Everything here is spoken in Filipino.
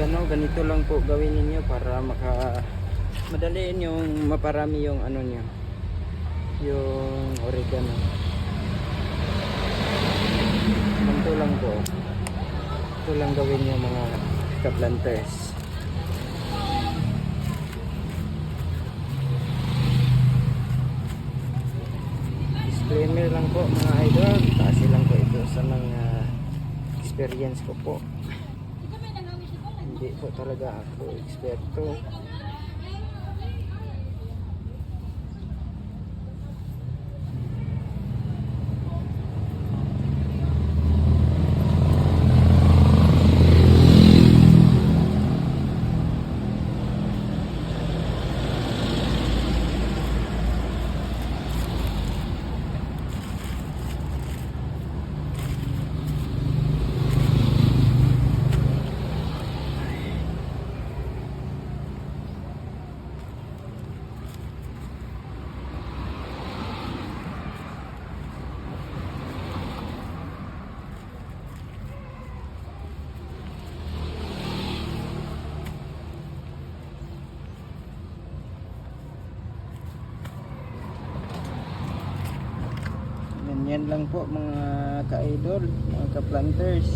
oregano, ganito lang po gawin ninyo para madaliin yung maparami yung ano nyo, yung oregano. Ganito lang po. Ito lang gawin nyo mga ka-planters. Disclaimer lang po mga idol, kasi lang po ito sa mga experience ko po. Hindi po talaga ako eksperto. Yan lang po mga ka-idol, mga ka-planters.